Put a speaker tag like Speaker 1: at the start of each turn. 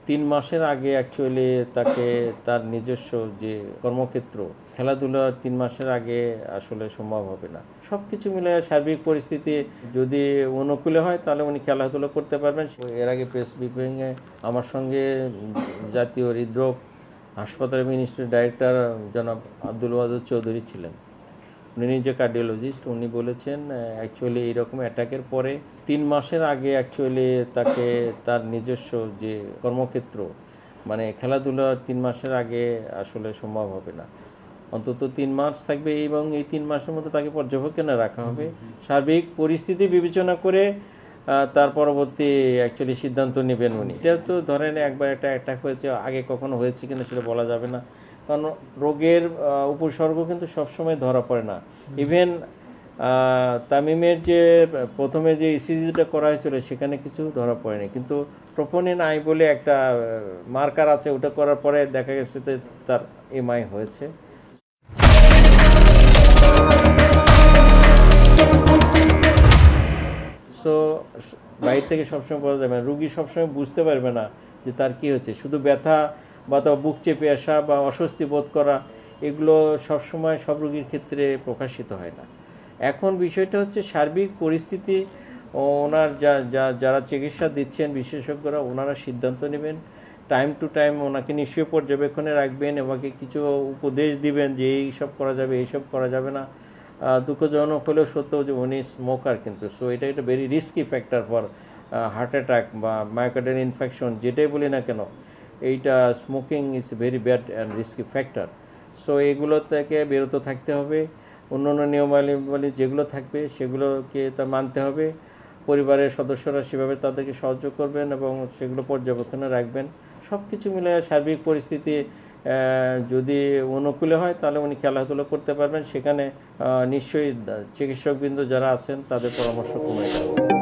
Speaker 1: 3 মাসের আগে অ্যাকচুয়ালি তাকে তার নিজস্ব যে কর্মক্ষেত্র, খেলাধুলা 3 মাসের আগে আসলে সম্ভব হবে না। সবকিছু মিলে সার্বিক পরিস্থিতি যদি অনুকূলে হয় তাহলে উনি খেলাধুলা করতে পারবেন। এর আগে প্রেস ব্রিফিংয়ে আমার সঙ্গে জাতীয় হৃদরোগ হাসপাতালের মিনিস্ট্রির ডাইরেক্টর জনাব আব্দুল ওয়াদুদ চৌধুরী ছিলেন। উনি নিজে কার্ডিওলজিস্ট। উনি বলেছেন অ্যাকচুয়ালি এইরকম অ্যাটাকের পরে 3 মাসের আগে অ্যাকচুয়ালি তাকে তার নিজস্ব যে কর্মক্ষেত্র, মানে খেলাধুলা 3 মাসের আগে আসলে সম্ভব হবে না। অন্তত 3 মাস থাকবে এবং এই 3 মাসের মধ্যে তাকে পর্যবেক্ষণে রাখা হবে। সার্বিক পরিস্থিতি বিবেচনা করে তার পরবর্তী অ্যাকচুয়ালি সিদ্ধান্ত নেবেন উনি। এটা তো ধরেন একবার একটা অ্যাটাক হয়েছে, আগে কখনো হয়েছে কিনা সেটা বলা যাবে না, কারণ রোগের উপসর্গ কিন্তু সবসময় ধরা পড়ে না। ইভেন তামিমের যে প্রথমে যে ইসিজিটা করা হয়েছিল সেখানে কিছু ধরা পড়েনি, কিন্তু প্রোপোনিন আই বলে একটা মার্কার আছে, ওটা করার পরে দেখা গেছে যে তার এমআই হয়েছে। সো বাইরে থেকে সবসময় বলা যাবে না, রুগী সবসময় বুঝতে পারবে না যে তার কী হচ্ছে। শুধু ব্যথা বা বুক চেপে আসা বা অস্বস্তি বোধ করা, এগুলো সবসময় সব রুগীর ক্ষেত্রে প্রকাশিত হয় না। এখন বিষয়টা হচ্ছে সার্বিক পরিস্থিতি, ওনার যারা চিকিৎসা দিচ্ছেন বিশেষজ্ঞরা, ওনারা সিদ্ধান্ত নেবেন। টাইম টু টাইম ওনাকে নিশ্চয়ই পর্যবেক্ষণে রাখবেন, ওনাকে কিছু উপদেশ দিবেন যে এই সব করা যাবে, এইসব করা যাবে না। দুঃখজনক হলেও সত্য যে উনি স্মোকার, কিন্তু সো এটা একটা very risky factor for heart attack বা মায়োকার্ডিয়াল ইনফেকশন, যেটাই বলি না কেন, এইটা smoking is very bad and risky factor. So এগুলো থেকে বিরত থাকতে হবে। অন্য অন্য নিয়মাবলী যেগুলো থাকবে সেগুলোকে তা মানতে হবে। পরিবারের সদস্যরা সেভাবে তাদেরকে সাহায্য করবেন এবং সেগুলো পর্যবেক্ষণে রাখবেন। সব কিছু মিলে সার্বিক পরিস্থিতি যদি অনুকূলে হয় তাহলে উনি খেলাধুলো করতে পারবেন। সেখানে নিশ্চয়ই চিকিৎসকবৃন্দ যারা আছেন তাদের পরামর্শ কমে যাবে।